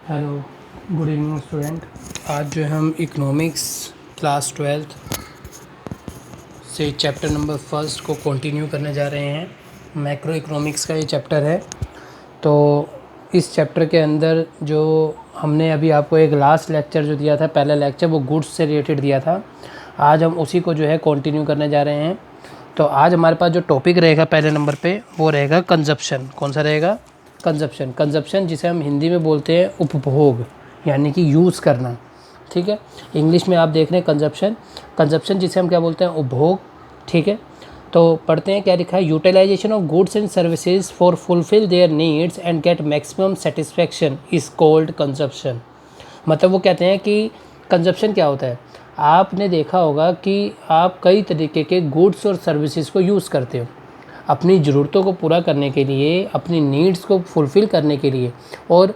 Hello, good evening student. आज जो है हम इकोनॉमिक्स क्लास 12th से चैप्टर नंबर फर्स्ट को कंटिन्यू करने जा रहे हैं। मैक्रो इकोनॉमिक्स का ये चैप्टर है। तो इस चैप्टर के अंदर जो हमने अभी आपको एक लास्ट लेक्चर जो दिया था, पहला लेक्चर, वो गुड्स से रिलेटेड दिया था। आज हम उसी को जो है कंटिन्यू करने जा रहे हैं। तो आज हमारे पास जो टॉपिक रहेगा पहले नंबर पे वो रहेगा कंजप्शन। कौन सा रहेगा? कंजप्शन। कंजप्शन जिसे हम हिंदी में बोलते हैं उपभोग, यानी कि यूज़ करना। ठीक है, इंग्लिश में आप देख रहे हैं कंजप्शन। कंजप्शन जिसे हम क्या बोलते हैं? उपभोग। ठीक है, तो पढ़ते हैं क्या लिखा है। Utilization of goods and services for fulfill their needs and get maximum satisfaction is called consumption. मतलब वो कहते हैं कि कंजप्शन क्या होता है। आपने देखा होगा कि आप कई तरीके के गुड्स और सर्विसेज को यूज़ करते हो अपनी ज़रूरतों को पूरा करने के लिए, अपनी नीड्स को फुलफ़िल करने के लिए। और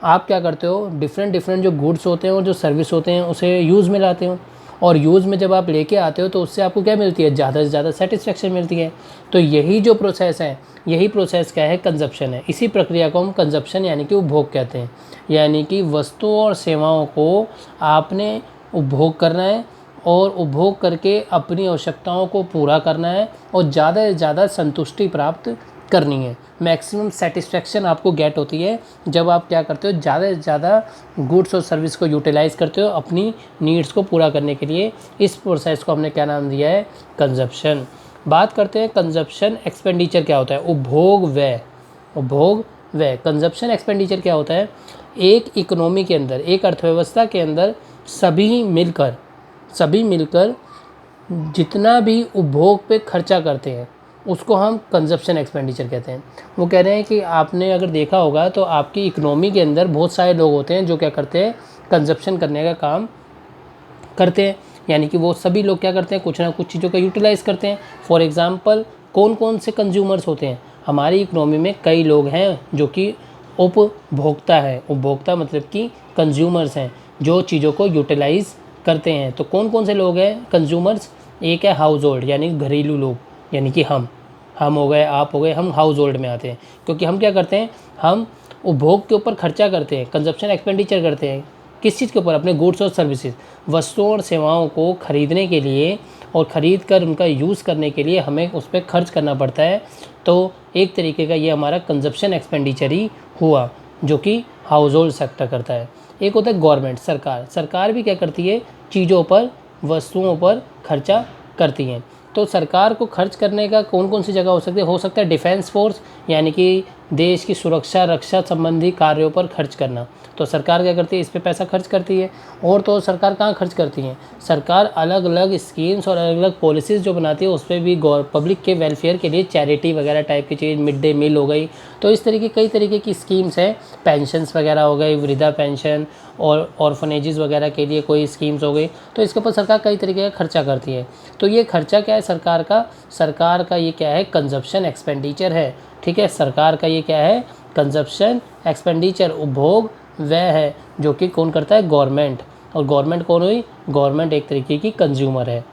आप क्या करते हो, डिफरेंट जो गुड्स होते हैं और जो सर्विस होते हैं उसे यूज़ में लाते हो। और यूज़ में जब आप लेके आते हो तो उससे आपको क्या मिलती है? ज़्यादा से ज़्यादा सेटिस्फेक्शन मिलती है। तो यही जो प्रोसेस है, यही प्रोसेस क्या है? कंजप्शन है। इसी प्रक्रिया को हम कंजप्शन यानी कि उपभोग कहते हैं। यानी कि वस्तुओं और सेवाओं को आपने उपभोग करना है और उपभोग करके अपनी आवश्यकताओं को पूरा करना है और ज़्यादा से ज़्यादा संतुष्टि प्राप्त करनी है। मैक्सिमम सेटिस्फेक्शन आपको गेट होती है जब आप क्या करते हो, ज़्यादा से ज़्यादा गुड्स और सर्विस को यूटिलाइज़ करते हो अपनी नीड्स को पूरा करने के लिए। इस प्रोसेस को हमने क्या नाम दिया है? कंजप्शन। बात करते हैं कंजप्शन एक्सपेंडिचर क्या होता है। उपभोग व्यय। उपभोग व्यय, कंजप्शन एक्सपेंडिचर क्या होता है? एक इकोनॉमी के अंदर, एक अर्थव्यवस्था के अंदर सभी मिलकर जितना भी उपभोग पे खर्चा करते हैं उसको हम कंजप्शन एक्सपेंडिचर कहते हैं। वो कह रहे हैं कि आपने अगर देखा होगा तो आपकी इकोनॉमी के अंदर बहुत सारे लोग होते हैं जो क्या करते हैं? कंजप्शन करने का काम करते हैं। यानी कि वो सभी लोग क्या करते हैं? कुछ ना कुछ चीज़ों का यूटिलाइज़ करते हैं। फॉर एग्ज़ाम्पल, कौन कौन से कंज्यूमर्स होते हैं हमारी इकोनॉमी में? कई लोग हैं जो कि उपभोक्ता है। उपभोक्ता मतलब कि कंज्यूमर्स हैं जो चीज़ों को यूटिलाइज़ करते हैं। तो कौन कौन से लोग हैं कंज्यूमर्स? एक है हाउस होल्ड, यानी घरेलू लोग, यानी कि हम हो गए, आप हो गए, हम हाउस होल्ड में आते हैं। क्योंकि हम क्या करते हैं? हम उपभोग के ऊपर खर्चा करते हैं, कंजप्शन एक्सपेंडिचर करते हैं। किस चीज़ के ऊपर? अपने गुड्स और सर्विसेज, वस्तुओं और सेवाओं को खरीदने के लिए और ख़रीद कर उनका यूज़ करने के लिए हमें उस पर खर्च करना पड़ता है। तो एक तरीके का ये हमारा कंजप्शन एक्सपेंडिचर ही हुआ जो कि हाउस होल्ड सेक्टर करता है। एक होता है गवर्नमेंट, सरकार। सरकार भी क्या करती है? चीज़ों पर, वस्तुओं पर खर्चा करती हैं। तो सरकार को खर्च करने का कौन कौन सी जगह हो सकती है? हो सकता है डिफेंस फोर्स, यानी कि देश की सुरक्षा रक्षा संबंधी कार्यों पर खर्च करना। तो सरकार क्या करती है? इस पे पैसा खर्च करती है। और तो सरकार कहाँ खर्च करती है? सरकार अलग अलग स्कीम्स और अलग अलग पॉलिसीज़ जो बनाती है उस पर भी पब्लिक के वेलफेयर के लिए, चैरिटी वगैरह टाइप की चीज़, मिड डे मील हो गई। तो इस तरीके कई तरीके की स्कीम्स हैं। पेंशन्स वगैरह हो गई, वृद्धा पेंशन और ऑर्फनेजेस वगैरह के लिए कोई स्कीम्स हो गई। तो इसके ऊपर सरकार कई तरीके का खर्चा करती है। तो ये खर्चा क्या है सरकार का? सरकार का ये क्या है? कंजप्शन एक्सपेंडिचर है। ठीक है, सरकार का ये क्या है? कंजप्शन एक्सपेंडिचर, उपभोग व्यय है, जो कि कौन करता है? गवर्नमेंट। और गवर्नमेंट कौन हुई? गवर्नमेंट एक तरीके की कंज्यूमर है।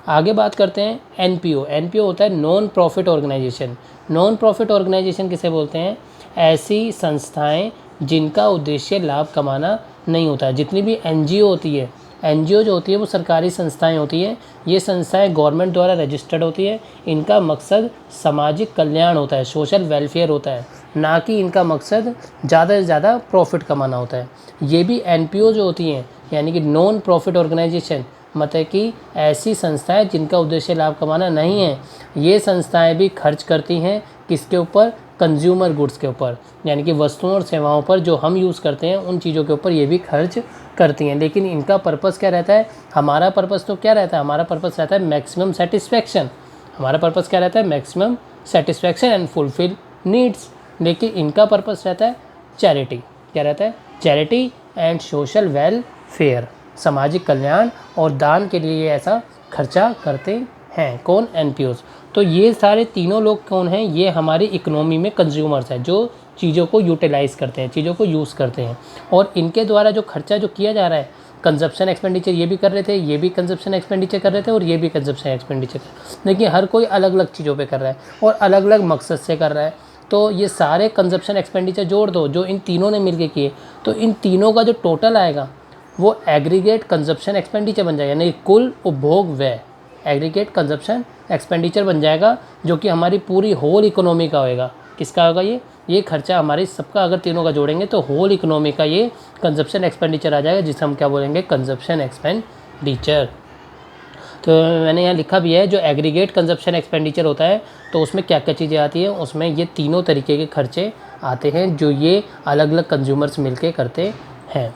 आगे बात करते हैं एनपीओ। एनपीओ होता है non profit organization. Non profit organization किसे बोलते हैं? ऐसी संस्थाएं जिनका उद्देश्य लाभ कमाना नहीं होता है। जितनी भी एनजीओ होती है, एनजीओ जो होती है वो सरकारी संस्थाएं होती हैं। ये संस्थाएं गवर्नमेंट द्वारा रजिस्टर्ड होती है। इनका मकसद सामाजिक कल्याण होता है, सोशल वेलफेयर होता है, ना कि इनका मकसद ज़्यादा से ज़्यादा प्रॉफिट कमाना होता है। ये भी एनपीओ जो होती हैं, यानी कि नॉन प्रॉफिट ऑर्गेनाइजेशन, मतलब कि ऐसी संस्थाएं जिनका उद्देश्य लाभ कमाना नहीं है, ये संस्थाएं भी खर्च करती हैं किसके ऊपर? कंज्यूमर गुड्स के ऊपर, यानी कि वस्तुओं और सेवाओं पर जो हम यूज़ करते हैं उन चीज़ों के ऊपर ये भी खर्च करती हैं। लेकिन इनका पर्पस क्या रहता है? हमारा पर्पस तो क्या रहता है? हमारा पर्पस रहता है मैक्सिमम सेटिस्फेक्शन। हमारा पर्पस क्या रहता है? Maximum satisfaction and fulfil needs. लेकिन इनका पर्पस रहता है चैरिटी। क्या रहता है? चैरिटी एंड सोशल वेलफेयर, सामाजिक कल्याण और दान के लिए ये ऐसा खर्चा करते हैं। कौन? एनपीओस। तो ये सारे तीनों लोग कौन हैं? ये हमारी इकोनॉमी में कंज्यूमर्स हैं जो चीज़ों को यूटिलाइज़ करते हैं, चीज़ों को यूज़ करते हैं। और इनके द्वारा जो खर्चा जो किया जा रहा है, कंजप्शन एक्सपेंडिचर ये भी कर रहे थे, ये भी कंजप्शन एक्सपेंडिचर कर रहे थे और ये भी कंजप्शन एक्सपेंडिचर कर रहे हैं। देखिए हर कोई अलग अलग चीज़ों पे कर रहा है और अलग अलग मकसद से कर रहा है। तो ये सारे कंजप्शन एक्सपेंडिचर जोड़ दो जो इन तीनों ने मिलके किए, तो इन तीनों का जो टोटल आएगा वो एग्रीगेट कंजप्शन एक्सपेंडिचर बन जाएगा, यानी कुल उपभोग व्यय एग्रीगेट कंजप्शन एक्सपेंडिचर बन जाएगा, जो कि हमारी पूरी होल इकोनॉमी का होएगा। किसका होगा ये खर्चा हमारी सबका अगर तीनों का जोड़ेंगे तो होल इकोनॉमी का ये कंजप्शन एक्सपेंडिचर आ जाएगा, जिसे हम क्या बोलेंगे, कंजप्शन एक्सपेंडिचर। तो मैंने यहाँ लिखा भी है जो एग्रीगेट कंजप्शन एक्सपेंडिचर होता है तो उसमें क्या क्या चीज़ें आती हैं, उसमें ये तीनों तरीके के खर्चे आते हैं जो ये अलग अलग कंज्यूमर्स मिलके करते हैं।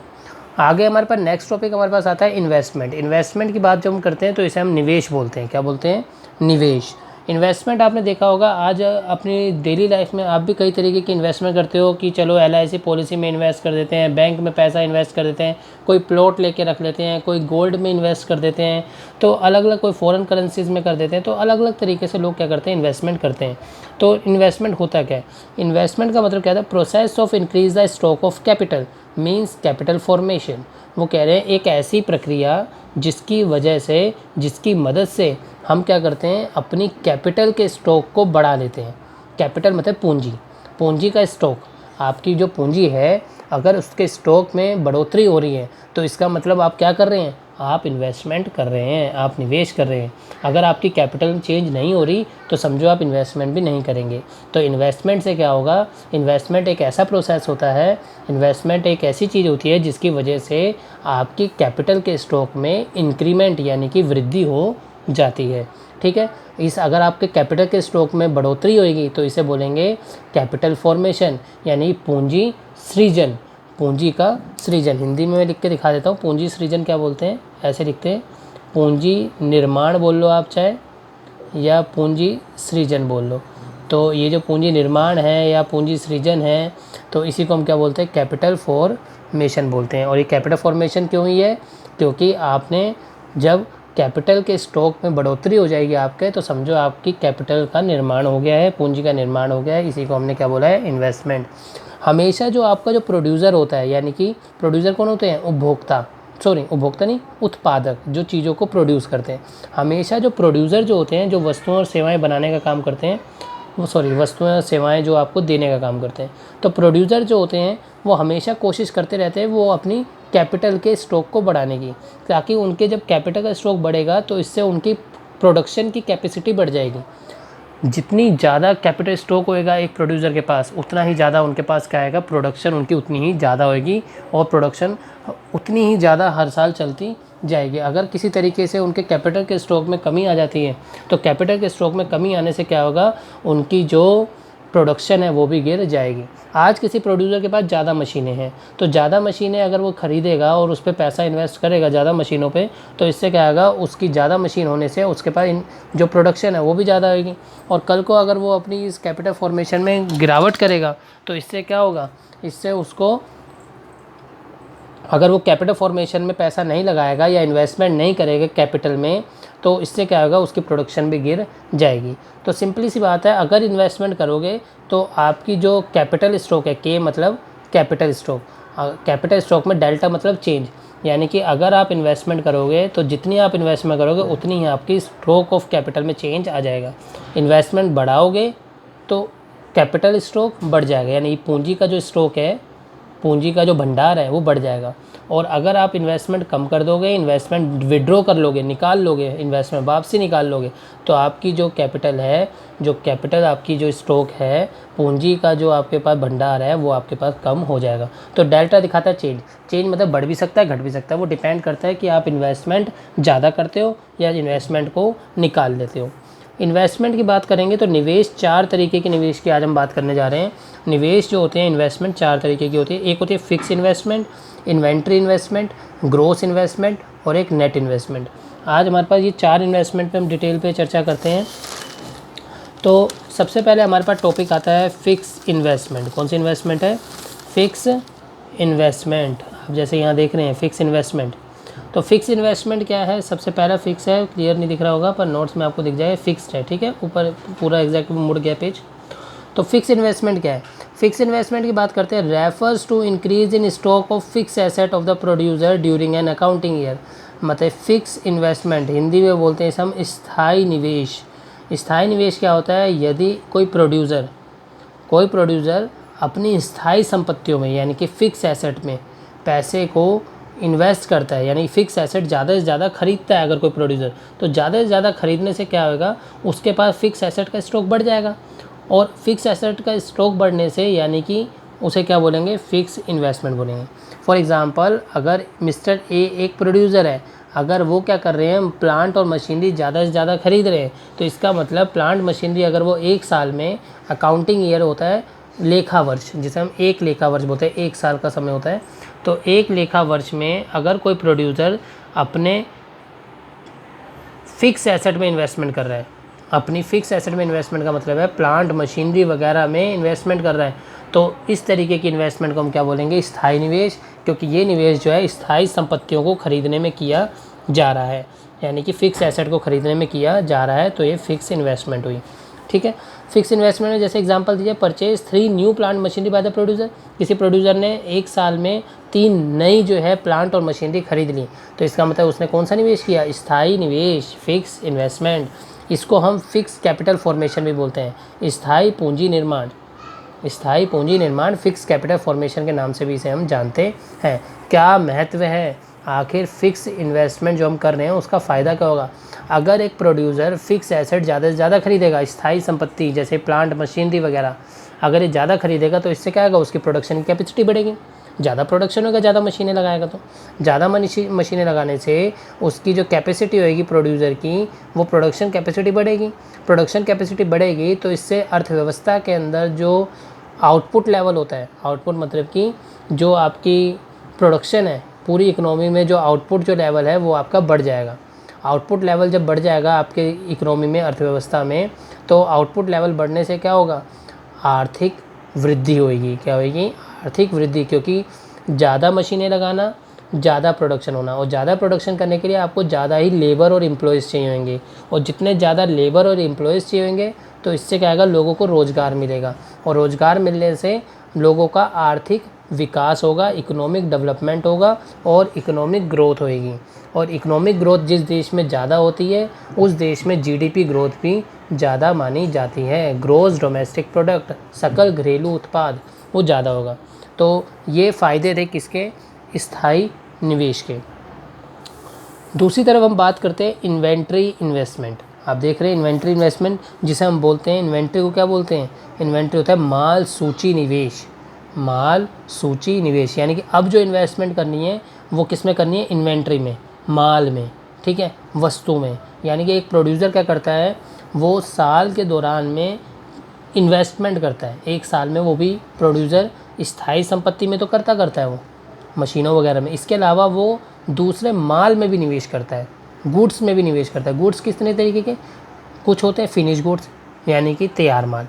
आगे हमारे पास नेक्स्ट टॉपिक हमारे पास आता है इन्वेस्टमेंट। इन्वेस्टमेंट की बात जब हम करते हैं तो इसे हम निवेश बोलते हैं। क्या बोलते हैं? निवेश। इन्वेस्टमेंट आपने देखा होगा आज अपनी डेली लाइफ में आप भी कई तरीके की इन्वेस्टमेंट करते हो कि चलो LIC पॉलिसी में इन्वेस्ट कर देते हैं, बैंक में पैसा इन्वेस्ट कर देते हैं, कोई प्लॉट लेके रख लेते हैं, कोई गोल्ड में इन्वेस्ट कर देते हैं, तो अलग अलग कोई फॉरेन करेंसीज में कर देते हैं। तो अलग अलग तरीके से लोग क्या करते हैं, इन्वेस्टमेंट करते हैं। तो इन्वेस्टमेंट होता क्या है? इन्वेस्टमेंट का मतलब क्या था? Process of increase the stock of capital means capital formation. वो कह रहे हैं एक ऐसी प्रक्रिया जिसकी वजह से, जिसकी मदद से हम क्या करते हैं, अपनी कैपिटल के स्टॉक को बढ़ा लेते हैं। कैपिटल मतलब पूंजी, पूंजी का स्टॉक। आपकी जो पूंजी है अगर उसके स्टॉक में बढ़ोतरी हो रही है तो इसका मतलब आप क्या कर रहे हैं, आप इन्वेस्टमेंट कर रहे हैं, आप निवेश कर रहे हैं। अगर आपकी कैपिटल चेंज नहीं हो रही तो समझो आप इन्वेस्टमेंट भी नहीं करेंगे। तो इन्वेस्टमेंट से क्या होगा, इन्वेस्टमेंट एक ऐसा प्रोसेस होता है, इन्वेस्टमेंट एक ऐसी चीज़ होती है जिसकी वजह से आपकी कैपिटल के स्टॉक में इंक्रीमेंट यानी कि वृद्धि हो जाती है। ठीक है, इस अगर आपके कैपिटल के स्टॉक में बढ़ोतरी होगी तो इसे बोलेंगे कैपिटल फॉर्मेशन यानी पूंजी सृजन। पूंजी का सृजन हिंदी में मैं लिख के दिखा देता हूँ। पूंजी सृजन क्या बोलते हैं, ऐसे लिखते हैं, पूंजी निर्माण बोल लो आप चाहे, या पूंजी सृजन बोल लो। तो ये जो पूंजी निर्माण है या पूंजी सृजन है तो इसी को हम क्या बोलते हैं, कैपिटल फॉर्मेशन बोलते हैं। और ये कैपिटल फॉर्मेशन क्यों हुई है, क्योंकि आपने जब कैपिटल के स्टॉक में बढ़ोतरी हो जाएगी आपके, तो समझो आपकी कैपिटल का निर्माण हो गया है, पूंजी का निर्माण हो गया है। इसी को हमने क्या बोला है, इन्वेस्टमेंट। हमेशा जो आपका जो प्रोड्यूसर होता है, यानी कि प्रोड्यूसर कौन होते हैं, उपभोक्ता, सॉरी उपभोक्ता नहीं, उत्पादक, जो चीज़ों को प्रोड्यूस करते हैं। हमेशा जो प्रोड्यूसर जो होते हैं, जो वस्तुएं और सेवाएं बनाने का काम करते हैं, वो वस्तुएं और सेवाएं जो आपको देने का काम करते हैं, तो प्रोड्यूसर जो होते हैं वो हमेशा कोशिश करते रहते हैं वो अपनी कैपिटल के स्टॉक को बढ़ाने की, ताकि उनके जब कैपिटल का स्टॉक बढ़ेगा तो इससे उनकी प्रोडक्शन की कैपेसिटी बढ़ जाएगी। जितनी ज़्यादा कैपिटल स्टॉक होएगा एक प्रोड्यूसर के पास, उतना ही ज़्यादा उनके पास क्या आएगा, प्रोडक्शन उनकी उतनी ही ज़्यादा होएगी और प्रोडक्शन उतनी ही ज़्यादा हर साल चलती जाएगी। अगर किसी तरीके से उनके कैपिटल के स्टॉक में कमी आ जाती है तो कैपिटल के स्टॉक में कमी आने से क्या होगा, उनकी जो प्रोडक्शन है वो भी गिर जाएगी। आज किसी प्रोड्यूसर के पास ज़्यादा मशीनें हैं तो ज़्यादा मशीनें अगर वो ख़रीदेगा और उस पर पैसा इन्वेस्ट करेगा ज़्यादा मशीनों पे, तो इससे क्या होगा, उसकी ज़्यादा मशीन होने से उसके पास जो प्रोडक्शन है वो भी ज़्यादा होगी। और कल को अगर वो अपनी इस कैपिटल फॉर्मेशन में गिरावट करेगा तो इससे क्या होगा, इससे उसको, अगर वो कैपिटल फॉर्मेशन में पैसा नहीं लगाएगा या इन्वेस्टमेंट नहीं करेगा कैपिटल में, तो इससे क्या होगा, उसकी प्रोडक्शन भी गिर जाएगी। तो सिंपली सी बात है, अगर इन्वेस्टमेंट करोगे तो आपकी जो कैपिटल स्टॉक है, के मतलब कैपिटल स्टॉक, कैपिटल स्टॉक में डेल्टा मतलब चेंज, यानी कि अगर आप इन्वेस्टमेंट करोगे तो जितनी आप इन्वेस्टमेंट करोगे उतनी ही आपकी स्टॉक ऑफ कैपिटल में चेंज आ जाएगा। इन्वेस्टमेंट बढ़ाओगे तो कैपिटल स्टॉक बढ़ जाएगा, यानी पूंजी का जो स्टॉक है, पूंजी का जो भंडार है वो बढ़ जाएगा। और अगर आप इन्वेस्टमेंट कम कर दोगे, इन्वेस्टमेंट विड्रॉ कर लोगे, निकाल लोगे, इन्वेस्टमेंट वापसी निकाल लोगे, तो आपकी जो कैपिटल है, जो कैपिटल आपकी जो स्टॉक है, पूंजी का जो आपके पास भंडार है वो आपके पास कम हो जाएगा। तो डेल्टा दिखाता है चेंज। चेंज मतलब बढ़ भी सकता है, घट भी सकता है, वो डिपेंड करता है कि आप इन्वेस्टमेंट ज़्यादा करते हो या इन्वेस्टमेंट को निकाल देते हो। इन्वेस्टमेंट की बात करेंगे तो निवेश, 4 तरीके के निवेश की आज हम बात करने जा रहे हैं। निवेश जो होते हैं इन्वेस्टमेंट 4 तरीके की होती है। एक होती है fix investment, inventory investment, gross investment और एक नेट इन्वेस्टमेंट। आज हमारे पास ये 4 इन्वेस्टमेंट पे हम डिटेल पे चर्चा करते हैं। तो सबसे पहले हमारे पास टॉपिक आता है फिक्स इन्वेस्टमेंट। कौन सी इन्वेस्टमेंट है? Fix investment. आप जैसे यहाँ देख रहे हैं फिक्स इन्वेस्टमेंट। तो फिक्स इन्वेस्टमेंट क्या है? सबसे पहला फिक्स है, क्लियर नहीं दिख रहा होगा पर नोट्स में आपको दिख जाएगा, फिक्स्ड है, ठीक है, ऊपर पूरा एग्जैक्ट मुड़ गया पेज। तो फिक्स इन्वेस्टमेंट क्या है? फिक्स इन्वेस्टमेंट की बात करते हैं, refers to increase in stock of fix asset of the producer during an accounting year. मतलब फिक्स इन्वेस्टमेंट हिंदी में बोलते हैं हम स्थायी निवेश। स्थायी निवेश क्या होता है? यदि कोई कोई प्रोड्यूसर अपनी स्थायी संपत्तियों में यानी कि फ़िक्स एसेट में पैसे को इन्वेस्ट करता है, यानी फ़िक्स एसेट ज़्यादा से ज़्यादा ख़रीदता है अगर कोई प्रोड्यूसर, तो ज़्यादा से ज़्यादा ख़रीदने से क्या होगा, उसके पास फ़िक्स एसेट का स्टॉक बढ़ जाएगा। और फिक्स एसेट का स्टॉक बढ़ने से यानी कि उसे क्या बोलेंगे, फ़िक्स इन्वेस्टमेंट बोलेंगे। फॉर एग्ज़ाम्पल, अगर मिस्टर ए एक प्रोड्यूसर है, अगर वो क्या कर रहे हैं, प्लांट और मशीनरी ज़्यादा से ज़्यादा खरीद रहे हैं, तो इसका मतलब प्लांट मशीनरी अगर वो एक साल में, अकाउंटिंग ईयर होता है लेखा वर्ष, जिसे हम एक लेखा वर्ष बोलते हैं, एक साल का समय होता है, तो एक लेखा वर्ष में अगर कोई प्रोड्यूसर अपने फ़िक्स एसेट में इन्वेस्टमेंट कर रहा है, अपनी फ़िक्स एसेट में इन्वेस्टमेंट का मतलब है प्लांट मशीनरी वगैरह में इन्वेस्टमेंट कर रहा है, तो इस तरीके की इन्वेस्टमेंट को हम क्या बोलेंगे, स्थायी निवेश, क्योंकि ये निवेश जो है स्थायी संपत्तियों को खरीदने में किया जा रहा है, यानी कि फ़िक्स एसेट को खरीदने में किया जा रहा है, तो ये फ़िक्स इन्वेस्टमेंट हुई। ठीक है, फिक्स इन्वेस्टमेंट में जैसे एग्जांपल दीजिए, purchase 3 new plant machinery by the producer, किसी प्रोड्यूसर ने एक साल में 3 नई जो है प्लांट और मशीनरी खरीद ली, तो इसका मतलब उसने कौन सा निवेश किया, स्थायी निवेश, फिक्स इन्वेस्टमेंट। इसको हम फिक्स कैपिटल फॉर्मेशन भी बोलते हैं, स्थायी पूंजी निर्माण, स्थायी पूंजी निर्माण फिक्स कैपिटल फॉर्मेशन के नाम से भी इसे हम जानते हैं। क्या महत्व है, आखिर फ़िक्स इन्वेस्टमेंट जो हम कर रहे हैं उसका फ़ायदा क्या होगा। अगर एक प्रोड्यूसर फ़िक्स एसेट ज़्यादा से ज़्यादा खरीदेगा, स्थायी संपत्ति जैसे प्लांट मशीनरी वगैरह अगर ये ज़्यादा खरीदेगा, तो इससे क्या होगा, उसकी प्रोडक्शन की कैपेसिटी बढ़ेगी, ज़्यादा प्रोडक्शन होगा, ज़्यादा मशीनें लगाएगा, तो ज़्यादा मशीनें लगाने से उसकी जो कैपेसिटी होएगी प्रोड्यूसर की, वो प्रोडक्शन कैपेसिटी बढ़ेगी। प्रोडक्शन कैपेसिटी बढ़ेगी तो इससे अर्थव्यवस्था के अंदर जो आउटपुट लेवल होता है, आउटपुट मतलब कि जो आपकी प्रोडक्शन है, पूरी इकोनॉमी में जो आउटपुट जो लेवल है वो आपका बढ़ जाएगा। आउटपुट लेवल जब बढ़ जाएगा आपके इकोनॉमी में, अर्थव्यवस्था में, तो आउटपुट लेवल बढ़ने से क्या होगा, आर्थिक वृद्धि होगी। क्या होगी, आर्थिक वृद्धि, क्योंकि ज़्यादा मशीनें लगाना, ज़्यादा प्रोडक्शन होना, और ज़्यादा प्रोडक्शन करने के लिए आपको ज़्यादा ही लेबर और एम्प्लॉयज़ चाहिए होंगे, और जितने ज़्यादा लेबर और एम्प्लॉयज़ चाहिए होंगे तो इससे क्या होगा, लोगों को रोज़गार मिलेगा, और रोज़गार मिलने से लोगों का आर्थिक विकास होगा, इकोनॉमिक डेवलपमेंट होगा और इकोनॉमिक ग्रोथ होएगी। और इकोनॉमिक ग्रोथ जिस देश में ज़्यादा होती है उस देश में जीडीपी ग्रोथ भी ज़्यादा मानी जाती है। ग्रॉस डोमेस्टिक प्रोडक्ट, सकल घरेलू उत्पाद, वो ज़्यादा होगा। तो ये फ़ायदे थे किसके, स्थायी निवेश के। दूसरी तरफ हम बात करते हैं इन्वेंट्री इन्वेस्टमेंट। आप देख रहे हैं इन्वेंट्री इन्वेस्टमेंट जिसे हम बोलते हैं, इन्वेंट्री को क्या बोलते हैं, इन्वेंट्री होता है माल सूची निवेश, माल सूची निवेश, यानी कि अब जो इन्वेस्टमेंट करनी है वो किस में करनी है, इन्वेंट्री में, माल में, ठीक है, वस्तु में। यानी कि एक प्रोड्यूसर क्या करता है, वो साल के दौरान में इन्वेस्टमेंट करता है, एक साल में वो भी प्रोड्यूसर स्थायी संपत्ति में तो करता है वो, मशीनों वगैरह में, इसके अलावा वो दूसरे माल में भी निवेश करता है, गुड्स में भी निवेश करता है। गुड्स कितने तरीके के, कुछ होते हैं फिनिश गुड्स यानी कि तैयार माल,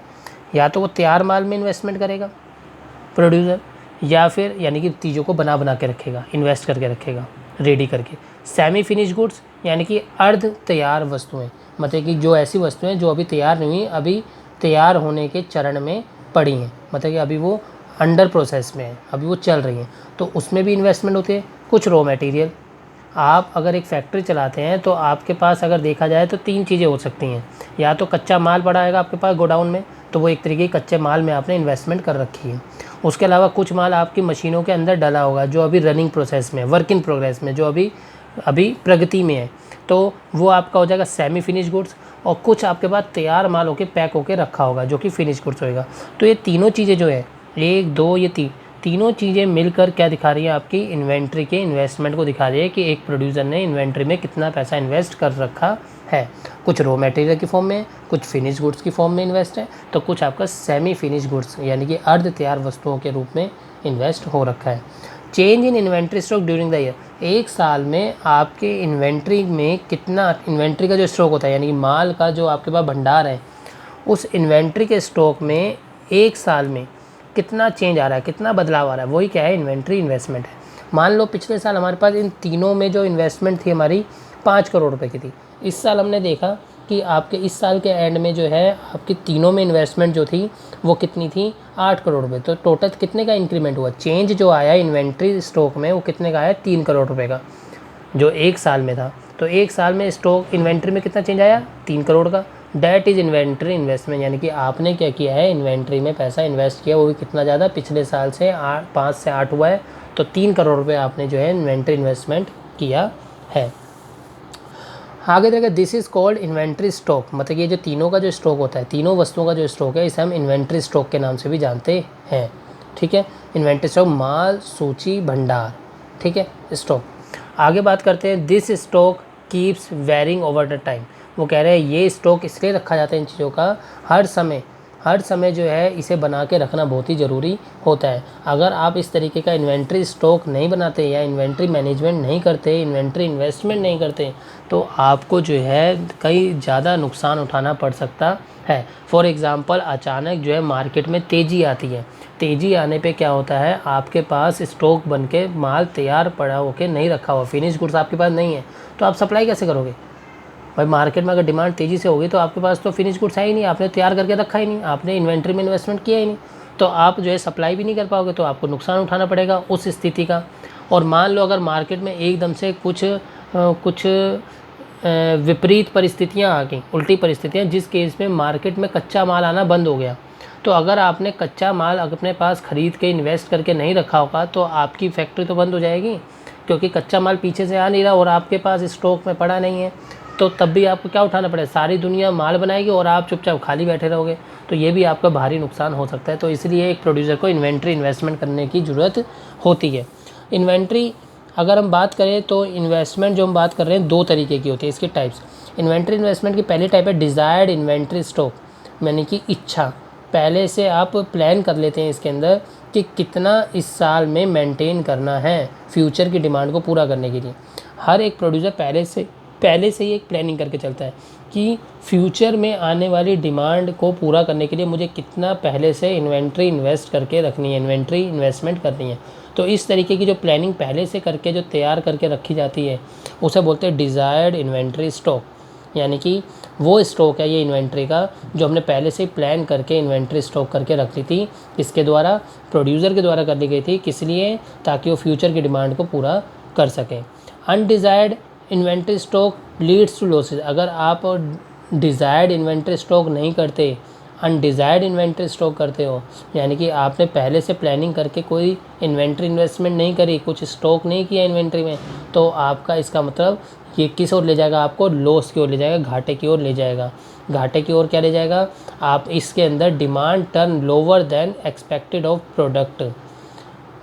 या तो वो तैयार माल में इन्वेस्टमेंट करेगा प्रोड्यूसर, या फिर यानी कि चीज़ों को बना के रखेगा, इन्वेस्ट करके रखेगा, रेडी करके। सेमी फिनिश गुड्स यानी कि अर्ध तैयार वस्तुएं, मतलब कि जो ऐसी वस्तुएं जो अभी तैयार नहीं हुई, अभी तैयार होने के चरण में पड़ी हैं, मतलब कि अभी वो अंडर प्रोसेस में है, अभी वो चल रही हैं, तो उसमें भी इन्वेस्टमेंट होती है। कुछ रॉ मटेरियल, आप अगर एक फैक्ट्री चलाते हैं तो आपके पास अगर देखा जाए तो 3 चीज़ें हो सकती हैं, या तो कच्चा माल पड़ा आएगा आपके पास गोडाउन में, तो वो एक तरीके की कच्चे माल में आपने इन्वेस्टमेंट कर रखी है। उसके अलावा कुछ माल आपकी मशीनों के अंदर डला होगा जो अभी रनिंग प्रोसेस में, वर्क इन प्रोग्रेस में, जो अभी प्रगति में है, तो वो आपका हो जाएगा सेमी फिनिश गुड्स। और कुछ आपके पास तैयार माल होकर पैक होकर रखा होगा जो कि फिनिश गुड्स होएगा। तो ये तीनों चीज़ें जो है, 1 2 ये तीनों चीज़ें मिलकर क्या दिखा रही है, आपकी इन्वेंट्री के इन्वेस्टमेंट को दिखा रही है कि एक प्रोड्यूसर ने इन्वेंट्री में कितना पैसा इन्वेस्ट कर रखा है। कुछ रॉ मटेरियल की फॉर्म में, कुछ फिनिश गुड्स की फॉर्म में इन्वेस्ट है, तो कुछ आपका सेमी फिनिश गुड्स यानी कि अर्ध तैयार वस्तुओं के रूप में इन्वेस्ट हो रखा है। Change in inventory stock during the year, एक साल में आपके इन्वेंट्री में कितना, इन्वेंट्री का जो स्टॉक होता है यानी कि माल का जो आपके पास भंडार है, उस इन्वेंट्री के स्टॉक में एक साल में कितना चेंज आ रहा है, कितना बदलाव आ रहा है, वही क्या है, इन्वेंट्री इन्वेस्टमेंट है। मान लो पिछले साल हमारे पास इन तीनों में जो इन्वेस्टमेंट थी हमारी 5 करोड़ रुपए की थी, इस साल हमने देखा कि आपके इस साल के एंड में जो है आपकी तीनों में इन्वेस्टमेंट जो थी वो कितनी थी, 8 करोड़ रुपये। तो टोटल कितने का इंक्रीमेंट हुआ, चेंज जो आया इन्वेंट्री स्टॉक में वो कितने का आया, 3 करोड़ रुपये का, जो एक साल में था। तो एक साल में स्टॉक इन्वेंट्री में कितना चेंज आया, 3 करोड़ का। डैट इज़ इन्वेंट्री इन्वेस्टमेंट, यानी कि आपने क्या किया है, इन्वेंट्री में पैसा इन्वेस्ट किया, वो भी कितना ज़्यादा, पिछले साल से 5 से 8 हुआ है, तो 3 करोड़ रुपये आपने जो है इन्वेंट्री इन्वेस्टमेंट किया है। आगे देखिए, this is called inventory stock, मतलब ये जो तीनों का जो स्टॉक होता है, तीनों वस्तुओं का जो स्टॉक है, इसे हम इन्वेंट्री स्टॉक के नाम से भी जानते हैं। ठीक है, इन्वेंट्री स्टॉक, माल सूची भंडार, ठीक है, स्टॉक। आगे बात करते हैं, this stock keeps varying over the time. वो कह रहे हैं ये स्टॉक इसलिए रखा जाता है इन चीज़ों का, हर समय जो है इसे बना के रखना बहुत ही ज़रूरी होता है। अगर आप इस तरीके का इन्वेंट्री स्टॉक नहीं बनाते या इन्वेंट्री मैनेजमेंट नहीं करते, इन्वेंट्री इन्वेस्टमेंट नहीं करते, तो आपको जो है कई ज़्यादा नुकसान उठाना पड़ सकता है। फॉर एग्ज़ाम्पल, अचानक जो है मार्केट में तेज़ी आती है, तेज़ी आने पे क्या होता है, आपके पास स्टॉक बन के माल तैयार पड़ा होकर नहीं रखा हुआ, फिनिश गुड्स आपके पास नहीं है, तो आप सप्लाई कैसे करोगे भाई? मार्केट में अगर डिमांड तेज़ी से होगी तो आपके पास तो फिनिश गुड्स है ही नहीं, आपने तैयार करके रखा ही नहीं, आपने इन्वेंट्री में इन्वेस्टमेंट किया ही नहीं, तो आप जो है सप्लाई भी नहीं कर पाओगे, तो आपको नुकसान उठाना पड़ेगा उस स्थिति का। और मान लो अगर मार्केट में एकदम से कुछ विपरीत परिस्थितियाँ आ गई, उल्टी परिस्थितियाँ, जिस केस में मार्केट में कच्चा माल आना बंद हो गया, तो अगर आपने कच्चा माल अपने पास ख़रीद के इन्वेस्ट करके नहीं रखा होगा तो आपकी फैक्ट्री तो बंद हो जाएगी, क्योंकि कच्चा माल पीछे से आ नहीं रहा और आपके पास स्टॉक में पड़ा नहीं है, तो तब भी आपको क्या उठाना पड़ेगा, सारी दुनिया माल बनाएगी और आप चुपचाप खाली बैठे रहोगे, तो ये भी आपका भारी नुकसान हो सकता है। तो इसलिए एक प्रोड्यूसर को इन्वेंट्री इन्वेस्टमेंट करने की ज़रूरत होती है। इन्वेंट्री अगर हम बात करें तो इन्वेस्टमेंट जो हम बात कर रहे हैं 2 तरीके की होती है, इसके टाइप्स। इन्वेंट्री इन्वेस्टमेंट की पहली टाइप है डिज़ायर्ड इन्वेंट्री स्टॉक, यानी कि इच्छा, पहले से आप प्लान कर लेते हैं इसके अंदर कि कितना इस साल में मेंटेन करना है फ्यूचर की डिमांड को पूरा करने के लिए। हर एक प्रोड्यूसर पहले से ही एक प्लानिंग करके चलता है कि फ्यूचर में आने वाली डिमांड को पूरा करने के लिए मुझे कितना पहले से इन्वेंट्री इन्वेस्ट करके रखनी है, इन्वेंट्री इन्वेस्टमेंट करनी है। तो इस तरीके की जो प्लानिंग पहले से करके जो तैयार करके रखी जाती है उसे बोलते हैं डिज़ायर्ड इन्वेंट्री स्टॉक, यानी कि वो स्टॉक है ये इन्वेंट्री का जो हमने पहले से प्लान करके इन्वेंट्री स्टॉक करके रख ली थी, इसके द्वारा, प्रोड्यूसर के द्वारा कर ली गई थी, किस लिए, ताकि वो फ्यूचर की डिमांड को पूरा कर सकें। Undesired inventory stock leads to losses, अगर आप डिज़ायर्ड इन्वेंट्री स्टॉक नहीं करते, अनडिज़ायर्ड इन्वेंट्री स्टॉक करते हो, यानी कि आपने पहले से प्लानिंग करके कोई इन्वेंट्री इन्वेस्टमेंट नहीं करी, कुछ स्टॉक नहीं किया इन्वेंट्री में, तो आपका इसका मतलब ये किस ओर ले जाएगा, आपको लॉस की ओर ले जाएगा, घाटे की ओर ले जाएगा। घाटे की ओर क्या ले जाएगा, आप इसके अंदर demand turn lower than expected of product,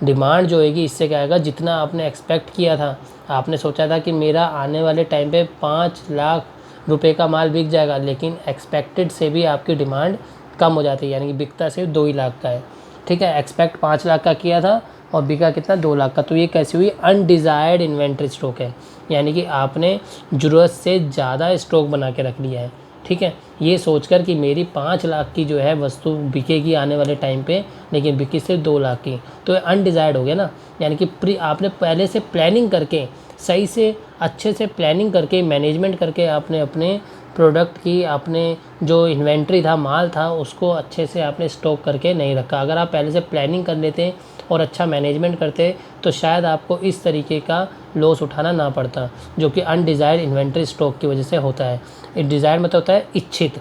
demand जो होगी इससे क्या आएगा, जितना आपने एक्सपेक्ट किया था, आपने सोचा था कि मेरा आने वाले टाइम पे 5 लाख रुपए का माल बिक जाएगा, लेकिन एक्सपेक्टेड से भी आपकी डिमांड कम हो जाती है, यानी कि बिकता सिर्फ 2 ही लाख का है। ठीक है, एक्सपेक्ट 5 लाख का किया था और बिका कितना, 2 लाख का। तो ये कैसी हुई, अनडिज़ायर्ड इन्वेंट्री स्टॉक है, यानी कि आपने ज़रूरत से ज़्यादा स्टॉक बना के रख लिया है। ठीक है, ये सोचकर कि मेरी 5 लाख की जो है वस्तु बिकेगी आने वाले टाइम पे, लेकिन बिकी सिर्फ 2 लाख की, तो ये अनडिज़ायर्ड हो गया ना। यानी कि आपने पहले से प्लानिंग करके, सही से अच्छे से प्लानिंग करके, मैनेजमेंट करके आपने अपने प्रोडक्ट की, आपने जो इन्वेंट्री था, माल था, उसको अच्छे से आपने स्टॉक करके नहीं रखा। अगर आप पहले से प्लानिंग कर लेते और अच्छा मैनेजमेंट करते तो शायद आपको इस तरीके का लॉस उठाना ना पड़ता, जो कि अनडिज़ायर्ड इन्वेंट्री स्टॉक की वजह से होता है। डिज़ायर्ड मतलब होता है इच्छित,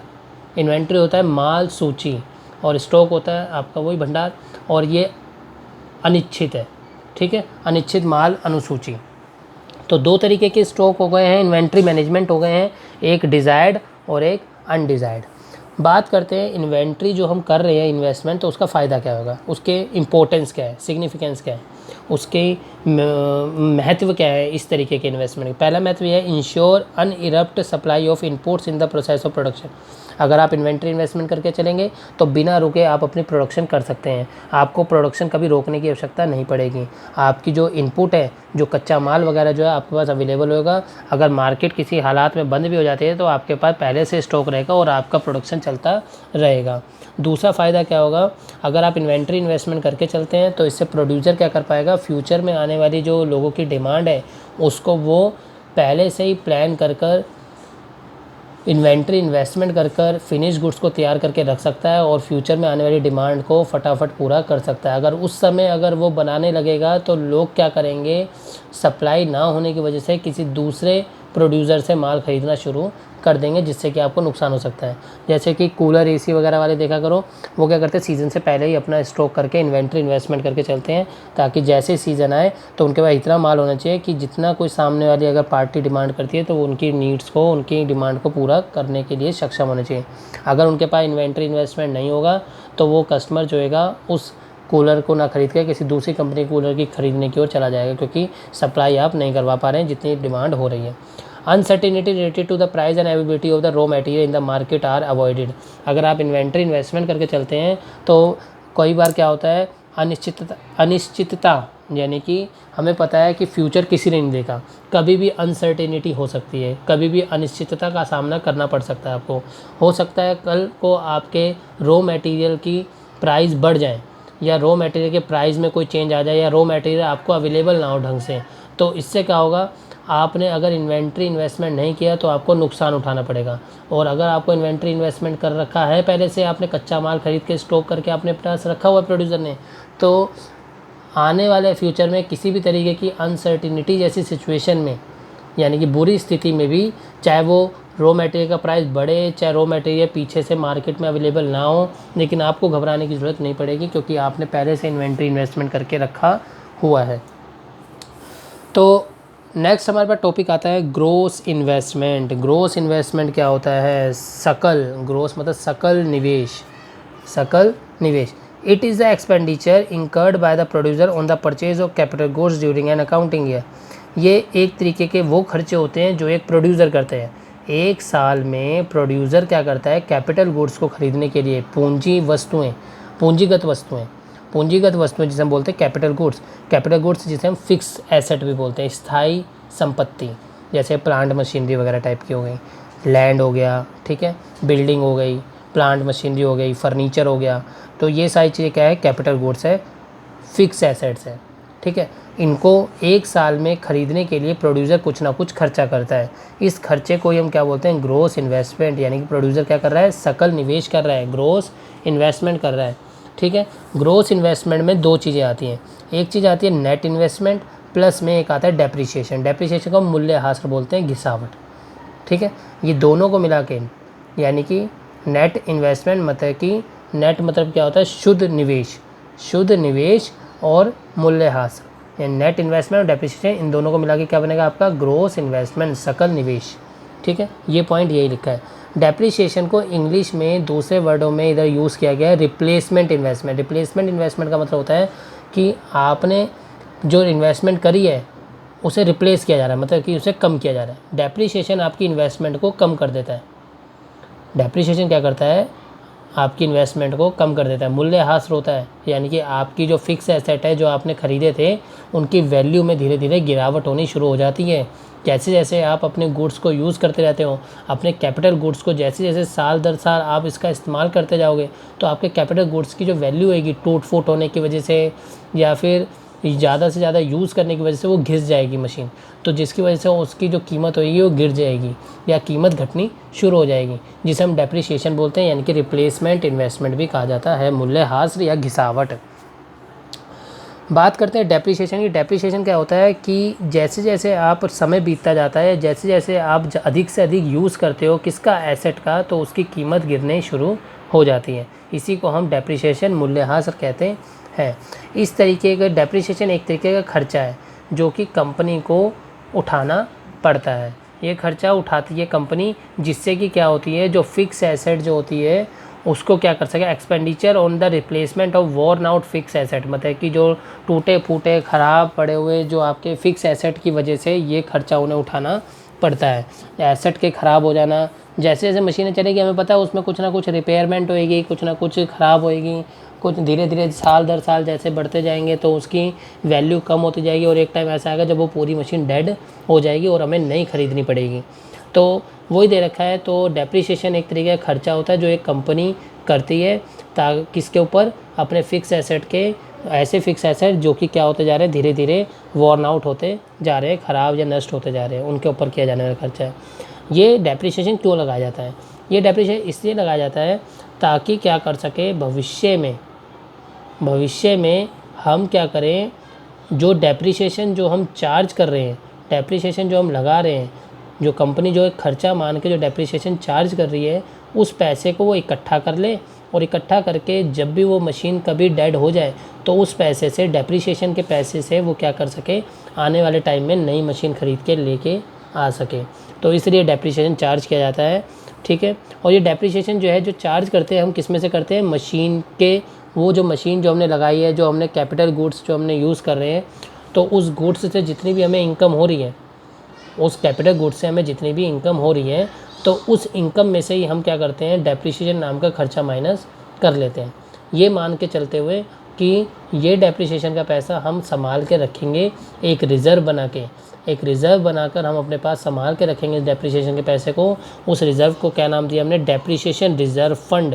इन्वेंट्री होता है माल सूची, और स्टॉक होता है आपका वही भंडार, और ये अनिश्चित है। ठीक है, अनिश्चित माल अनुसूची। तो 2 तरीके के स्टॉक हो गए हैं, इन्वेंट्री मैनेजमेंट हो गए हैं, एक डिज़ायर्ड और एक अनडिज़ायर्ड। बात करते हैं इन्वेंट्री जो हम कर रहे हैं इन्वेस्टमेंट, तो उसका फ़ायदा क्या होगा, उसके इम्पोर्टेंस क्या है, सिग्निफिकेंस क्या है, उसके महत्व क्या है इस तरीके के इन्वेस्टमेंट। पहला महत्व यह है, ensure uninterrupted supply of inputs in the process of production. अगर आप इन्वेंट्री इन्वेस्टमेंट करके चलेंगे तो बिना रुके आप अपनी प्रोडक्शन कर सकते हैं, आपको प्रोडक्शन कभी रोकने की आवश्यकता नहीं पड़ेगी। आपकी जो इनपुट है, जो कच्चा माल वगैरह जो है आपके पास अवेलेबल होगा। अगर मार्केट किसी हालात में बंद भी हो जाती है तो आपके पास पहले से स्टॉक रहेगा और आपका प्रोडक्शन चलता रहेगा। दूसरा फ़ायदा क्या होगा, अगर आप इन्वेंट्री इन्वेस्टमेंट करके चलते हैं तो इससे प्रोड्यूसर क्या कर पाएगा, फ्यूचर में आने वाली जो लोगों की डिमांड है उसको वो पहले से ही प्लान कर इन्वेंट्री इन्वेस्टमेंट कर फिनिश गुड्स को तैयार करके रख सकता है और फ्यूचर में आने वाली डिमांड को फटाफट पूरा कर सकता है। अगर उस समय अगर वो बनाने लगेगा तो लोग क्या करेंगे, सप्लाई ना होने की वजह से किसी दूसरे प्रोड्यूसर से माल ख़रीदना शुरू कर देंगे, जिससे कि आपको नुकसान हो सकता है। जैसे कि कूलर एसी वगैरह वाले देखा करो, वो क्या करते हैं सीज़न से पहले ही अपना स्टॉक करके इन्वेंट्री इन्वेस्टमेंट करके चलते हैं, ताकि जैसे सीज़न आए तो उनके पास इतना माल होना चाहिए कि जितना कोई सामने वाली अगर पार्टी डिमांड करती है तो वो उनकी नीड्स को, उनकी डिमांड को पूरा करने के लिए सक्षम होना चाहिए। अगर उनके पास इन्वेंट्री इन्वेस्टमेंट नहीं होगा तो वो कस्टमर जो होगा उस कूलर को ना खरीद के किसी दूसरी कंपनी कूलर की खरीदने की ओर चला जाएगा, क्योंकि सप्लाई आप नहीं करवा पा रहे हैं जितनी डिमांड हो रही है। Uncertainty related to the price and availability of the raw material in the market are avoided. अगर आप इन्वेंट्री इन्वेस्टमेंट करके चलते हैं तो कई बार क्या होता है, अनिश्चितता यानी कि हमें पता है कि फ्यूचर किसी ने नहीं देखा, कभी भी अनसर्टेनिटी हो सकती है, कभी भी अनिश्चितता का सामना करना पड़ सकता है आपको। हो सकता है कल को आपके रॉ मटेरियल की प्राइस बढ़ जाए, या रॉ मटेरियल के प्राइस में कोई चेंज आ जाए, या रॉ मटेरियल आपको अवेलेबल ना हो ढंग से, तो इससे क्या होगा, आपने अगर इन्वेंट्री इन्वेस्टमेंट नहीं किया तो आपको नुकसान उठाना पड़ेगा। और अगर आपको इन्वेंट्री इन्वेस्टमेंट कर रखा है पहले से, आपने कच्चा माल खरीद के स्टॉक करके आपने पास रखा हुआ प्रोड्यूसर ने, तो आने वाले फ्यूचर में किसी भी तरीके की अनसर्टिनिटी जैसी सिचुएशन में, यानी कि बुरी स्थिति में भी, चाहे वो रॉ मटेरियल का प्राइस बढ़े, चाहे रॉ मटेरियल पीछे से मार्केट में अवेलेबल ना हो, लेकिन आपको घबराने की ज़रूरत नहीं पड़ेगी, क्योंकि आपने पहले से इन्वेंट्री इन्वेस्टमेंट करके रखा हुआ है। तो नेक्स्ट हमारे पास टॉपिक आता है ग्रोस इन्वेस्टमेंट। ग्रोस इन्वेस्टमेंट क्या होता है? सकल, ग्रोस मतलब सकल निवेश, सकल निवेश। It is the expenditure incurred by the producer on the purchase of capital goods during an accounting year. ये एक तरीके के वो खर्चे होते हैं जो एक प्रोड्यूसर करते हैं। एक साल में प्रोड्यूसर क्या करता है, कैपिटल गुड्स को खरीदने के लिए पूंजीगत वस्तुएं जिसे हम बोलते हैं कैपिटल गुड्स जिसे हम फिक्स एसेट भी बोलते हैं, स्थायी संपत्ति, जैसे प्लांट मशीनरी वगैरह टाइप की हो गई, लैंड हो गया, ठीक है, बिल्डिंग हो गई, प्लांट मशीनरी हो गई, फर्नीचर हो गया। तो ये सारी चीज़ें क्या है, कैपिटल गुड्स है, फिक्स एसेट्स है, ठीक है। इनको एक साल में खरीदने के लिए प्रोड्यूसर कुछ ना कुछ खर्चा करता है। इस खर्चे को ही हम क्या बोलते हैं, ग्रोस इन्वेस्टमेंट, यानी कि प्रोड्यूसर क्या कर रहा है, सकल निवेश कर रहा है, ग्रोस इन्वेस्टमेंट कर रहा है, ठीक है। ग्रोस इन्वेस्टमेंट में दो चीज़ें आती हैं, एक चीज़ आती है नेट इन्वेस्टमेंट, प्लस में एक आता है डेप्रिसिएशन। डेप्रिसिएशन को मूल्यह्रास बोलते हैं, घिसावट, ठीक है। ये दोनों को मिला के, यानी कि नेट इन्वेस्टमेंट मतलब कि नेट मतलब क्या होता है, शुद्ध निवेश और मूल्यह्रास, यानी नेट इन्वेस्टमेंट और डेप्रिसिएशन, इन दोनों को मिला के क्या बनेगा आपका, ग्रोस इन्वेस्टमेंट, सकल निवेश, ठीक है। ये पॉइंट यही लिखा है। डेप्रिसिएशन को इंग्लिश में दूसरे वर्डों में इधर यूज़ किया गया है, रिप्लेसमेंट इन्वेस्टमेंट। रिप्लेसमेंट इन्वेस्टमेंट का मतलब होता है कि आपने जो इन्वेस्टमेंट करी है उसे रिप्लेस किया जा रहा है, मतलब कि उसे कम किया जा रहा है। डेप्रिसिएशन आपकी इन्वेस्टमेंट को कम कर देता है। डेप्रिसिएशन क्या करता है, आपकी इन्वेस्टमेंट को कम कर देता है। मूल्यह्रास होता है, यानी कि आपकी जो फिक्स एसेट है जो आपने ख़रीदे थे उनकी वैल्यू में धीरे धीरे गिरावट होनी शुरू हो जाती है। जैसे जैसे आप अपने गुड्स को यूज़ करते रहते हो, अपने कैपिटल गुड्स को जैसे जैसे साल दर साल आप इसका इस्तेमाल करते जाओगे, तो आपके कैपिटल गुड्स की जो वैल्यू होगी, टूट फूट होने की वजह से या फिर ज़्यादा से ज़्यादा यूज़ करने की वजह से वो घिस जाएगी मशीन, तो जिसकी वजह से उसकी जो कीमत होगी वो गिर जाएगी या कीमत घटनी शुरू हो जाएगी, जिसे हम डेप्रिसिएशन बोलते हैं, यानी कि रिप्लेसमेंट इन्वेस्टमेंट भी कहा जाता है, मूल्यह्रास या घिसावट। बात करते हैं डेप्रिसिएशन की। डेप्रिसिएशन क्या होता है कि जैसे जैसे आप समय बीतता जाता है, जैसे जैसे आप अधिक से अधिक यूज़ करते हो किसका, एसेट का, तो उसकी कीमत गिरने शुरू हो जाती है। इसी को हम डेप्रिसिएशन, मूल्यह्रास कहते हैं। इस तरीके का डेप्रिसिएशन एक तरीके का खर्चा है जो कि कंपनी को उठाना पड़ता है। ये खर्चा उठाती है कंपनी, जिससे कि क्या होती है, जो फिक्स एसेट जो होती है उसको क्या कर सके, expenditure on the replacement of worn out fix asset, मतलब कि जो टूटे फूटे ख़राब पड़े हुए जो आपके फ़िक्स एसेट की वजह से ये खर्चा उन्हें उठाना पड़ता है। एसेट के ख़राब हो जाना, जैसे जैसे मशीनें चलेगी हमें पता है उसमें कुछ ना कुछ रिपेयरमेंट होएगी, कुछ ना कुछ ख़राब होएगी, कुछ धीरे धीरे साल दर साल जैसे बढ़ते जाएंगे तो उसकी वैल्यू कम होती जाएगी, और एक टाइम ऐसा आएगा जब वो पूरी मशीन डेड हो जाएगी और हमें नई खरीदनी पड़ेगी। तो वही दे रखा है। तो डेप्रिसिएशन एक तरीके का खर्चा होता है जो एक कंपनी करती है ताकि किसके ऊपर, अपने फिक्स एसेट के, ऐसे फिक्स एसेट जो कि क्या होते जा रहे हैं, धीरे धीरे वॉर्न आउट होते जा रहे हैं, ख़राब या नष्ट होते जा रहे हैं, उनके ऊपर किया जाने वाला खर्चा है। ये डेप्रिसिएशन क्यों लगाया जाता है, ये डेप्रिसिएशन इसलिए लगाया जाता है ताकि क्या कर सके, भविष्य में हम क्या करें, जो डेप्रिसिएशन जो हम चार्ज कर रहे हैं, डेप्रिसिएशन जो हम लगा रहे हैं, जो कंपनी जो एक खर्चा मान के जो डेप्रिसिएशन चार्ज कर रही है उस पैसे को वो इकट्ठा कर ले, और इकट्ठा करके जब भी वो मशीन कभी डेड हो जाए तो उस पैसे से, डेप्रिसिएशन के पैसे से वो क्या कर सके, आने वाले टाइम में नई मशीन ख़रीद के लेके आ सके। तो इसलिए डेप्रिसिएशन चार्ज किया जाता है, ठीक है। और ये डेप्रिसिएशन जो है जो चार्ज करते हैं हम किस में से करते हैं, मशीन के, वो जो मशीन जो हमने लगाई है, जो हमने कैपिटल गुड्स जो हमने यूज़ कर रहे हैं, तो उस गुड्स से जितनी भी हमें इनकम हो रही है, उस कैपिटल गुड्स से हमें जितनी भी इनकम हो रही है, तो उस इनकम में से ही हम क्या करते हैं, डेप्रिसिएशन नाम का खर्चा माइनस कर लेते हैं। ये मान के चलते हुए कि ये डेप्रिसिएशन का पैसा हम संभाल के रखेंगे, एक रिज़र्व बना के, एक रिज़र्व बनाकर हम अपने पास संभाल के रखेंगे डेप्रिसिएशन के पैसे को। उस रिज़र्व को क्या नाम दिया हमने, depreciation reserve fund.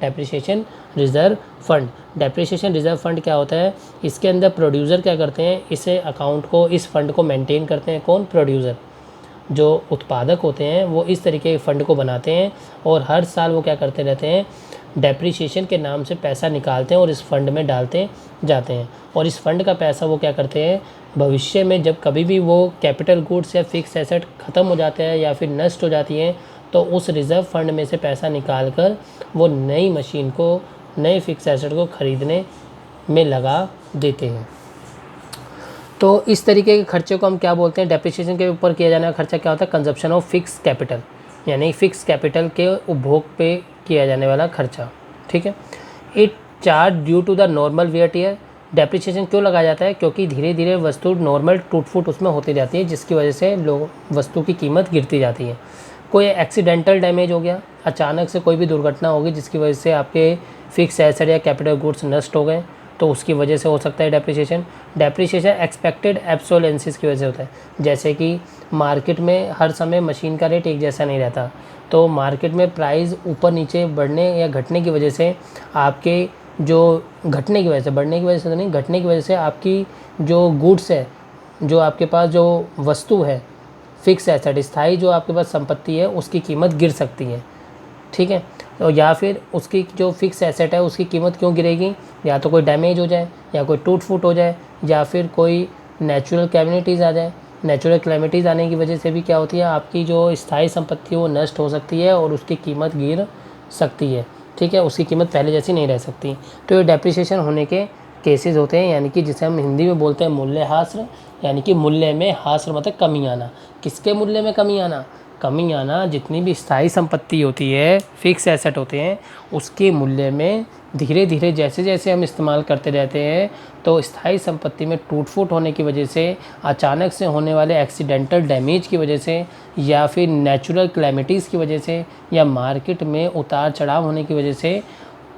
Depreciation reserve fund, depreciation reserve fund क्या होता है, इसके अंदर प्रोड्यूसर क्या करते हैं, इसे अकाउंट को, इस फंड को मेंटेन करते हैं। कौन, प्रोड्यूसर। जो उत्पादक होते हैं वो इस तरीके के फ़ंड को बनाते हैं और हर साल वो क्या करते रहते हैं, डेप्रिसिएशन के नाम से पैसा निकालते हैं और इस फंड में डालते जाते हैं। और इस फंड का पैसा वो क्या करते हैं, भविष्य में जब कभी भी वो कैपिटल गुड्स या फिक्स एसेट ख़त्म हो जाते हैं या फिर नष्ट हो जाती हैं, तो उस रिज़र्व फंड में से पैसा निकाल कर वो नई मशीन को, नए फिक्स एसेट को ख़रीदने में लगा देते हैं। तो इस तरीके के खर्चे को हम क्या बोलते हैं, डेप्रिसिएशन के ऊपर किया जाने वाला खर्चा क्या होता है, कंजप्शन ऑफ फिक्स कैपिटल, यानी फिक्स कैपिटल के उपभोग पे किया जाने वाला खर्चा, ठीक है। It charge due to the normal wear tear, depreciation क्यों लगाया जाता है, क्योंकि धीरे धीरे वस्तु नॉर्मल टूट फूट उसमें होती जाती है, जिसकी वजह से वस्तु की कीमत गिरती जाती है। कोई एक्सीडेंटल डैमेज हो गया, अचानक से कोई भी दुर्घटना होगी जिसकी वजह से आपके फिक्स एसेट या कैपिटल गुड्स नष्ट हो गए, तो उसकी वजह से हो सकता है डेप्रिसिएशन। डेप्रिसिएशन एक्सपेक्टेड एब्सोलेंसिस की वजह से होता है, जैसे कि मार्केट में हर समय मशीन का रेट एक जैसा नहीं रहता, तो मार्केट में प्राइस ऊपर नीचे बढ़ने या घटने की वजह से आपके जो घटने की वजह से, बढ़ने की वजह से तो नहीं, घटने की वजह से आपकी जो गुड्स है, जो आपके पास जो वस्तु है, फिक्स एसेट, स्थायी जो आपके पास संपत्ति है, उसकी कीमत गिर सकती है, ठीक है। तो या फिर उसकी जो फिक्स एसेट है उसकी कीमत क्यों गिरेगी, या तो कोई डैमेज हो जाए, या कोई टूट फूट हो जाए, या फिर कोई नेचुरल कैलेमिटीज़ आ जाए। नेचुरल कैलेमिटीज़ आने की वजह से भी क्या होती है, आपकी जो स्थायी संपत्ति है वो नष्ट हो सकती है और उसकी कीमत गिर सकती है, ठीक है, उसकी कीमत पहले जैसी नहीं रह सकती। तो ये डेप्रिसिएशन होने के केसेस होते हैं, यानी कि जिसे हम हिंदी में बोलते हैं मूल्यह्रास, यानी कि मूल्य में ह्रास मतलब कमी आना। किसके मूल्य में कमी आना, कमी आना जितनी भी स्थायी संपत्ति होती है, फिक्स एसेट होते हैं, उसके मूल्य में धीरे धीरे जैसे जैसे हम इस्तेमाल करते रहते हैं, तो स्थायी संपत्ति में टूट फूट होने की वजह से, अचानक से होने वाले एक्सीडेंटल डैमेज की वजह से, या फिर नेचुरल क्लैमिटीज़ की वजह से, या मार्केट में उतार चढ़ाव होने की वजह से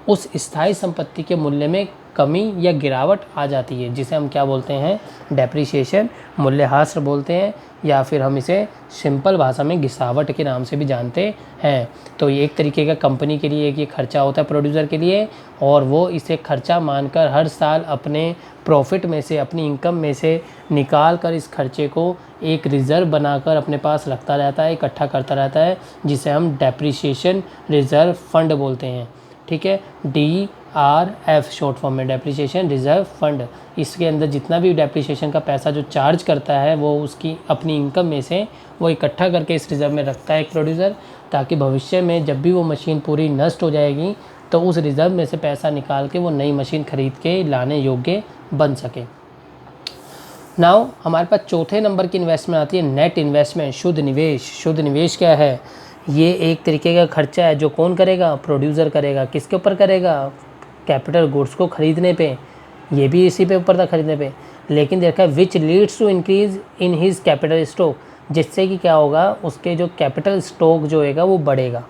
उस स्थायी संपत्ति के मूल्य में कमी या गिरावट आ जाती है, जिसे हम क्या बोलते हैं, डेप्रिसिएशन, मूल्यह्रास बोलते हैं, या फिर हम इसे सिंपल भाषा में घिसावट के नाम से भी जानते हैं। तो ये एक तरीके का कंपनी के लिए एक ये खर्चा होता है प्रोड्यूसर के लिए, और वो इसे खर्चा मानकर हर साल अपने प्रॉफिट में से, अपनी इनकम में से निकाल कर इस खर्चे को एक रिज़र्व बनाकर अपने पास रखता रहता है, इकट्ठा करता रहता है, जिसे हम डेप्रिसिएशन रिज़र्व फंड बोलते हैं, ठीक है। DRF शॉर्ट फॉर्म में, डेप्रिसिएशन रिज़र्व फंड। इसके अंदर जितना भी डेप्रिसिएशन का पैसा जो चार्ज करता है वो उसकी अपनी इनकम में से वो इकट्ठा करके इस रिज़र्व में रखता है एक प्रोड्यूसर, ताकि भविष्य में जब भी वो मशीन पूरी नष्ट हो जाएगी तो उस रिज़र्व में से पैसा निकाल के वो नई मशीन ख़रीद के लाने योग्य बन सके। नाउ हमारे पास चौथे नंबर की इन्वेस्टमेंट आती है नेट इन्वेस्टमेंट, शुद्ध निवेश। शुद्ध निवेश क्या है, ये एक तरीके का खर्चा है जो कौन करेगा, प्रोड्यूसर करेगा। किसके ऊपर करेगा, कैपिटल गुड्स को ख़रीदने पे, ये भी इसी पे ऊपर था खरीदने पे। लेकिन देखा which leads to increase in his capital stock, जिससे कि क्या होगा, उसके जो कैपिटल स्टॉक जो होगा वो बढ़ेगा।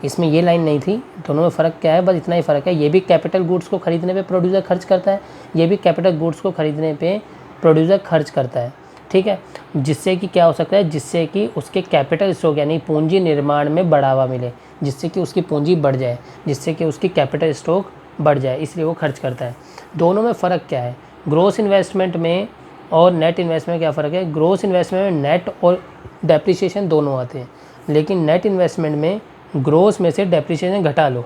इसमें ये लाइन नहीं थी, दोनों में फ़र्क क्या है, बस इतना ही फ़र्क है। ये भी कैपिटल गुड्स को ख़रीदने पे प्रोड्यूसर खर्च करता है, ये भी कैपिटल गुड्स को ख़रीदने पे प्रोड्यूसर खर्च करता है, ठीक है। जिससे कि क्या हो सकता है, जिससे कि उसके कैपिटल स्टॉक यानी पूंजी निर्माण में बढ़ावा मिले, जिससे कि उसकी पूंजी बढ़ जाए, जिससे कि उसकी कैपिटल स्टॉक बढ़ जाए, इसलिए वो खर्च करता है। दोनों में फ़र्क क्या है, ग्रोस इन्वेस्टमेंट में और नेट इन्वेस्टमेंट में क्या फ़र्क है। ग्रोस इन्वेस्टमेंट में नेट और डेप्रिसिएशन दोनों आते हैं, लेकिन नेट इन्वेस्टमेंट में ग्रोस में से डेप्रिसिएशन घटा लो,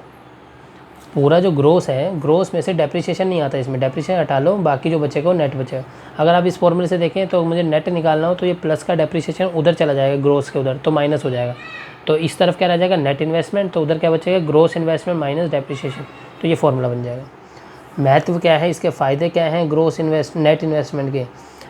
पूरा जो ग्रोस है, ग्रोस में से डेप्रिसिएशन नहीं आता, इसमें डेप्रिसिएशन हटा लो, बाकी जो बचेगा वो नेट बचेगा। अगर आप इस फॉर्मूले से देखें तो मुझे नेट निकालना हो तो ये प्लस का डेप्रिसिएशन उधर चला जाएगा, ग्रोस के उधर, तो माइनस हो जाएगा। तो इस तरफ क्या रह जाएगा, नेट इन्वेस्टमेंट, तो उधर क्या बचेगा, ग्रोस इन्वेस्टमेंट माइनस डेप्रिसिएशन, तो ये फॉर्मूला बन जाएगा। महत्व क्या है, इसके फ़ायदे क्या हैं नेट इन्वेस्टमेंट के।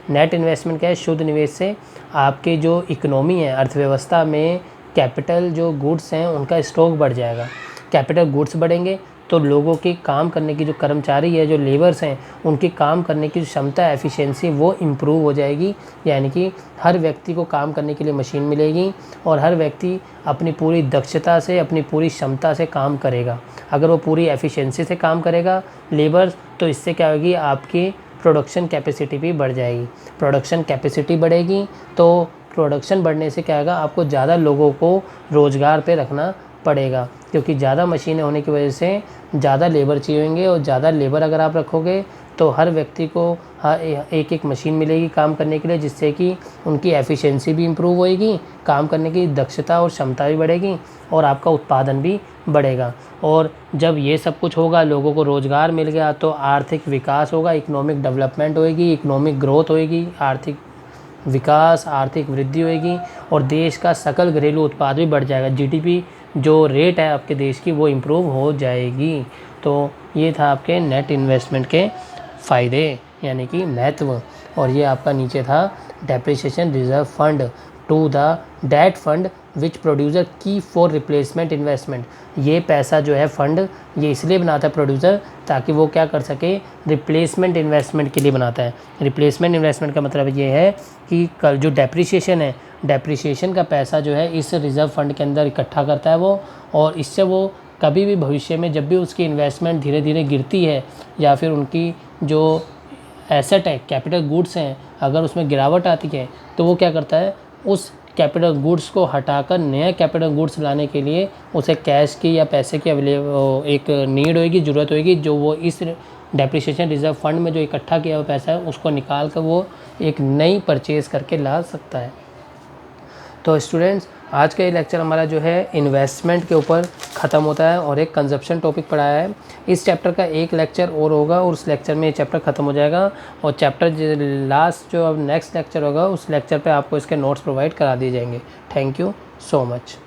नेट इन्वेस्टमेंट क्या है, शुद्ध निवेश से आपके जो इकोनॉमी है, अर्थव्यवस्था में कैपिटल जो गुड्स हैं उनका स्टॉक बढ़ जाएगा। कैपिटल गुड्स बढ़ेंगे तो लोगों की काम करने की, जो कर्मचारी है, जो लेबर्स हैं, उनकी काम करने की जो क्षमता, एफिशिएंसी, वो इम्प्रूव हो जाएगी। यानी कि हर व्यक्ति को काम करने के लिए मशीन मिलेगी और हर व्यक्ति अपनी पूरी दक्षता से, अपनी पूरी क्षमता से काम करेगा। अगर वो पूरी एफिशिएंसी से काम करेगा लेबर्स, तो इससे क्या होगी, आपकी प्रोडक्शन कैपेसिटी भी बढ़ जाएगी। प्रोडक्शन कैपेसिटी बढ़ेगी तो प्रोडक्शन बढ़ने से क्या होगा, आपको ज़्यादा लोगों को रोज़गार पे रखना पड़ेगा, क्योंकि ज़्यादा मशीनें होने की वजह से ज़्यादा लेबर चाहिए होंगे, और ज़्यादा लेबर अगर आप रखोगे तो हर व्यक्ति को एक एक मशीन मिलेगी काम करने के लिए, जिससे कि उनकी एफिशिएंसी भी इम्प्रूव होएगी, काम करने की दक्षता और क्षमता भी बढ़ेगी और आपका उत्पादन भी बढ़ेगा। और जब ये सब कुछ होगा, लोगों को रोज़गार मिल गया, तो आर्थिक विकास होगा, इकोनॉमिक डेवलपमेंट होएगी, इकोनॉमिक ग्रोथ होएगी, आर्थिक विकास, आर्थिक वृद्धि होएगी और देश का सकल घरेलू उत्पाद भी बढ़ जाएगा। जीडीपी जो रेट है आपके देश की, वो इम्प्रूव हो जाएगी। तो ये था आपके नेट इन्वेस्टमेंट के फ़ायदे, यानी कि महत्व। और ये आपका नीचे था depreciation reserve fund to the date fund which producer की फॉर रिप्लेसमेंट इन्वेस्टमेंट। ये पैसा जो है फंड, ये इसलिए बनाता है प्रोड्यूसर, ताकि वो क्या कर सके, रिप्लेसमेंट इन्वेस्टमेंट के लिए बनाता है। रिप्लेसमेंट इन्वेस्टमेंट का मतलब ये है कि कल जो डेप्रिसिएशन है, डेप्रिसिएशन का पैसा जो है इस रिज़र्व फंड के अंदर इकट्ठा करता है वो, और इससे वो कभी भी भविष्य में जब भी उसकी इन्वेस्टमेंट धीरे धीरे गिरती है, या फिर उनकी जो एसेट है, कैपिटल गुड्स हैं, अगर उसमें गिरावट आती है, तो वो क्या करता है, उस कैपिटल गुड्स को हटाकर नया कैपिटल गुड्स लाने के लिए उसे कैश की या पैसे की एक नीड होएगी, ज़रूरत होएगी, जो वो इस डेप्रिसिएशन रिजर्व फंड में जो इकट्ठा किया हुआ पैसा है उसको निकाल कर वो एक नई परचेज़ करके ला सकता है। तो स्टूडेंट्स, आज का ये लेक्चर हमारा जो है इन्वेस्टमेंट के ऊपर ख़त्म होता है और एक कंजप्शन टॉपिक पढ़ाया है। इस चैप्टर का एक लेक्चर और होगा और उस लेक्चर में ये चैप्टर ख़त्म हो जाएगा, और चैप्टर लास्ट जो अब नेक्स्ट लेक्चर होगा उस लेक्चर पे आपको इसके नोट्स प्रोवाइड करा दिए जाएंगे। Thank you so much.